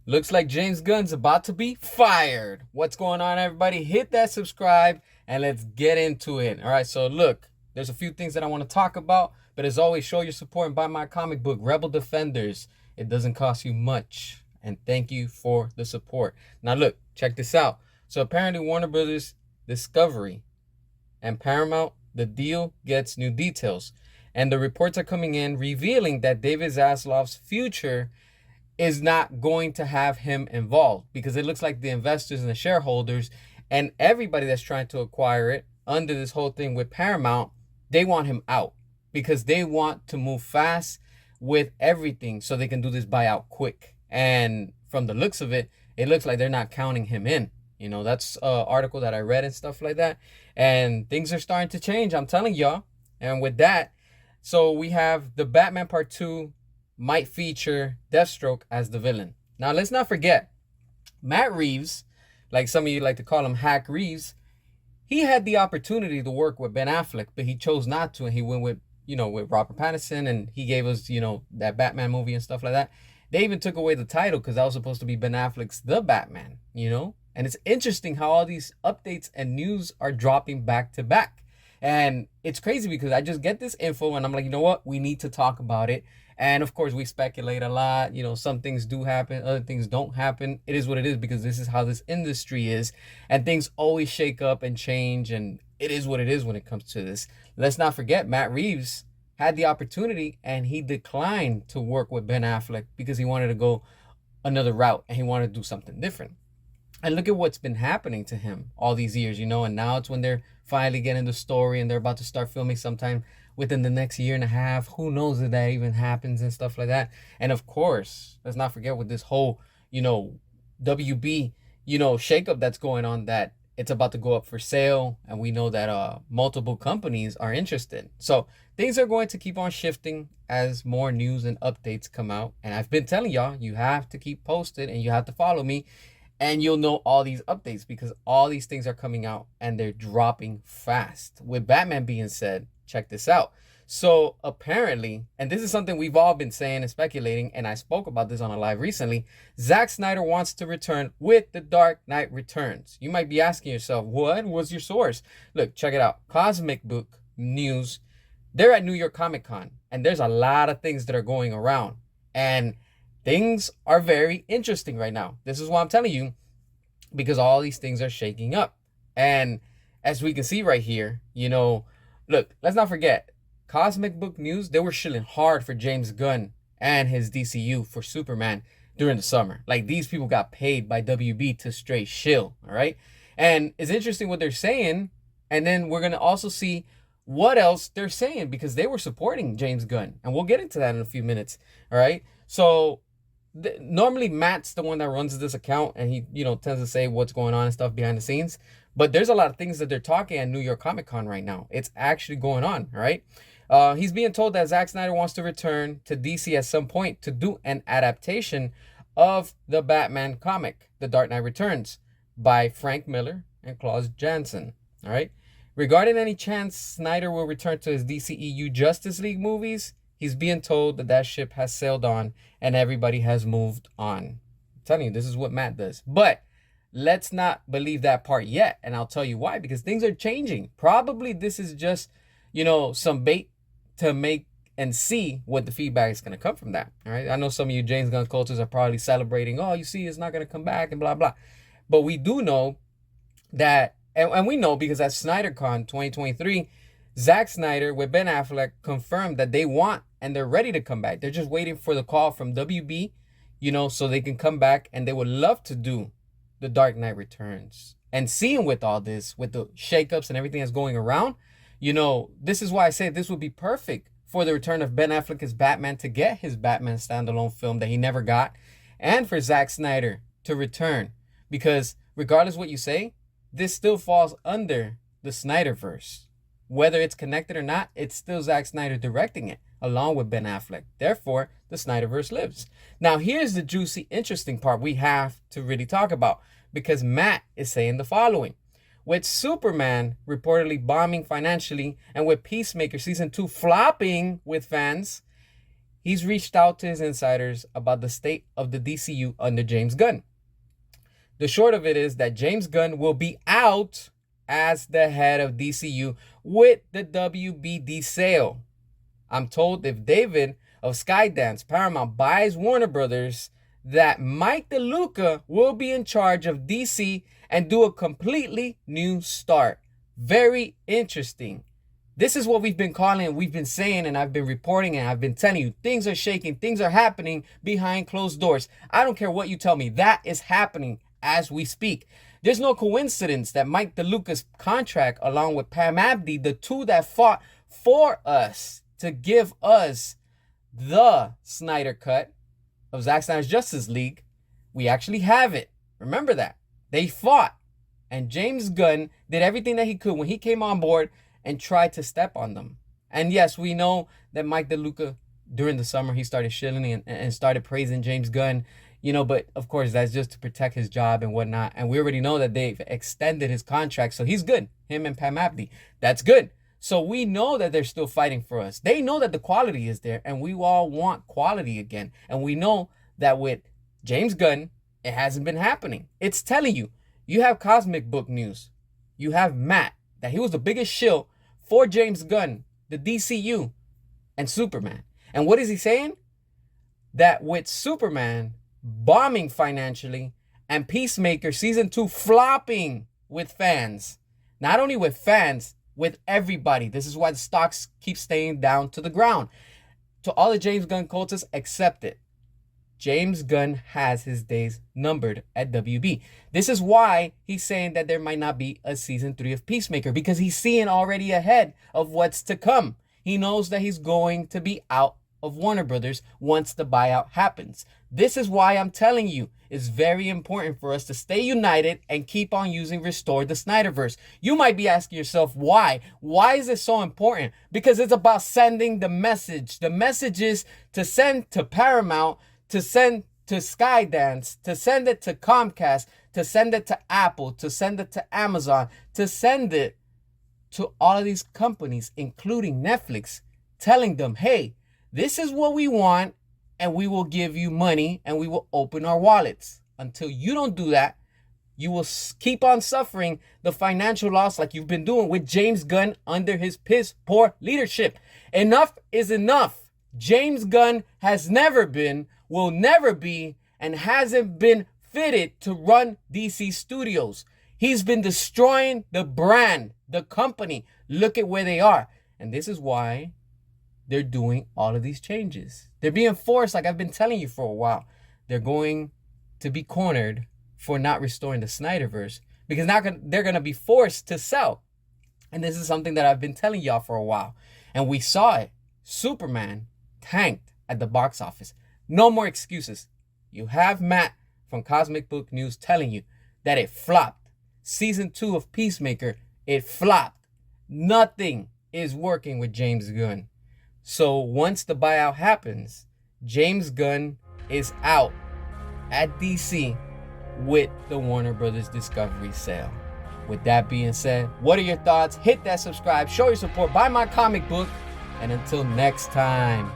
Looks like James Gunn's about to be fired. What's going on, everybody? Hit that subscribe and let's get into it. All right, so look, there's a few things that I want to talk about, but as always, show your support and buy my comic book, Rebel Defenders. It doesn't cost you much, and thank you for the support. Now, look, check this out. So, apparently, Warner Brothers Discovery and Paramount, the deal gets new details, and the reports are coming in revealing that David Zaslav's future is not going to have him involved because it looks like the investors and the shareholders and everybody that's trying to acquire it under this whole thing with Paramount, they want him out because they want to move fast with everything so they can do this buyout quick. And from the looks of it, it looks like they're not counting him in. You know, that's an article that I read and stuff like that. And things are starting to change, I'm telling y'all. And with that, so we have the Batman Part 2 might feature Deathstroke as the villain. Now, let's not forget, Matt Reeves, like some of you like to call him Hack Reeves, he had the opportunity to work with Ben Affleck, but he chose not to, and he went with, with Robert Pattinson, and he gave us, that Batman movie and stuff like that. They even took away the title because that was supposed to be Ben Affleck's The Batman. And it's interesting how all these updates and news are dropping back to back. And it's crazy because I just get this info and I'm like, you know what? We need to talk about it. And of course, we speculate a lot. Some things do happen, other things don't happen. It is what it is because this is how this industry is. And things always shake up and change. And it is what it is when it comes to this. Let's not forget, Matt Reeves had the opportunity and he declined to work with Ben Affleck because he wanted to go another route and he wanted to do something different. And look at what's been happening to him all these years, and now it's when they're finally getting the story and they're about to start filming sometime within the next year and a half. Who knows if that even happens and stuff like that. And of course, let's not forget with this whole, WB, shakeup that's going on, that it's about to go up for sale. And we know that multiple companies are interested. So things are going to keep on shifting as more news and updates come out. And I've been telling y'all, you have to keep posted and you have to follow me. And you'll know all these updates because all these things are coming out and they're dropping fast. With Batman being said, check this out. So apparently, and this is something we've all been saying and speculating, and I spoke about this on a live recently, Zack Snyder wants to return with The Dark Knight Returns. You might be asking yourself, what was your source? Look, check it out. Cosmic Book News. They're at New York Comic Con, and there's a lot of things that are going around. And things are very interesting right now. This is why I'm telling you, because all these things are shaking up. And as we can see right here, look, let's not forget, Cosmic Book News, they were shilling hard for James Gunn and his DCU for Superman during the summer. Like, these people got paid by WB to straight shill, all right? And it's interesting what they're saying. And then we're going to also see what else they're saying because they were supporting James Gunn. And we'll get into that in a few minutes, all right? So normally Matt's the one that runs this account and he tends to say what's going on and stuff behind the scenes, but there's a lot of things that they're talking at New York Comic Con right now. It's actually going on, right? He's being told that Zack Snyder wants to return to DC at some point to do an adaptation of the Batman comic, The Dark Knight Returns, by Frank Miller and Klaus Janson. All right, regarding any chance Snyder will return to his DCEU Justice League movies, he's being told that ship has sailed on and everybody has moved on. I'm telling you, this is what Matt does. But let's not believe that part yet. And I'll tell you why. Because things are changing. Probably this is just, some bait to make and see what the feedback is going to come from that. All right. I know some of you James Gunn cultures are probably celebrating, oh, you see, it's not going to come back and blah, blah. But we do know that, and we know because at SnyderCon 2023, Zack Snyder with Ben Affleck confirmed that they want and they're ready to come back. They're just waiting for the call from WB, so they can come back, and they would love to do The Dark Knight Returns. And seeing with all this, with the shakeups and everything that's going around, this is why I say this would be perfect for the return of Ben Affleck as Batman to get his Batman standalone film that he never got, and for Zack Snyder to return. Because regardless what you say, this still falls under the Snyderverse. Whether it's connected or not, it's still Zack Snyder directing it, along with Ben Affleck. Therefore, the Snyderverse lives. Now, here's the juicy, interesting part we have to really talk about, because Matt is saying the following. With Superman reportedly bombing financially and with Peacemaker Season 2 flopping with fans, he's reached out to his insiders about the state of the DCU under James Gunn. The short of it is that James Gunn will be out as the head of DCU with the WBD sale. I'm told if David of Skydance Paramount buys Warner Brothers, that Mike DeLuca will be in charge of DC and do a completely new start. Very interesting. This is what we've been calling, we've been saying, and I've been reporting, and I've been telling you, things are shaking, things are happening behind closed doors. I don't care what you tell me, that is happening as we speak. There's no coincidence that Mike DeLuca's contract, along with Pam Abdi, the two that fought for us to give us the Snyder cut of Zack Snyder's Justice League, we actually have it. Remember that. They fought. And James Gunn did everything that he could when he came on board and tried to step on them. And yes, we know that Mike DeLuca, during the summer, he started shilling and started praising James Gunn. But of course, that's just to protect his job and whatnot. And we already know that they've extended his contract. So he's good. Him and Pam Abdi. That's good. So we know that they're still fighting for us. They know that the quality is there, and we all want quality again. And we know that with James Gunn, it hasn't been happening. It's telling you. You have Cosmic Book News. You have Matt, that he was the biggest shill for James Gunn, the DCU, and Superman. And what is he saying? That with Superman bombing financially and Peacemaker Season 2 flopping with fans, not only with fans, with everybody. This is why the stocks keep staying down to the ground. To all the James Gunn cultists, accept it. James Gunn has his days numbered at WB. This is why he's saying that there might not be a Season 3 of Peacemaker, because he's seeing already ahead of what's to come. He knows that he's going to be out of Warner Brothers once the buyout happens. This is why I'm telling you, it's very important for us to stay united and keep on using Restore the Snyderverse. You might be asking yourself, why? Why is it so important? Because it's about sending the message. The message is to send to Paramount, to send to Skydance, to send it to Comcast, to send it to Apple, to send it to Amazon, to send it to all of these companies, including Netflix, telling them, hey, this is what we want, and we will give you money, and we will open our wallets. Until you don't do that, you will keep on suffering the financial loss like you've been doing with James Gunn under his piss poor leadership. Enough is enough. James Gunn has never been, will never be, and hasn't been fitted to run DC Studios. He's been destroying the brand, the company. Look at where they are. And this is why they're doing all of these changes. They're being forced, like I've been telling you for a while. They're going to be cornered for not restoring the Snyderverse, because now they're going to be forced to sell. And this is something that I've been telling y'all for a while. And we saw it. Superman tanked at the box office. No more excuses. You have Matt from Cosmic Book News telling you that it flopped. Season 2 of Peacemaker, it flopped. Nothing is working with James Gunn. So once the buyout happens, James Gunn is out at DC with the Warner Brothers Discovery sale. With that being said, what are your thoughts? Hit that subscribe, show your support, buy my comic book, and until next time.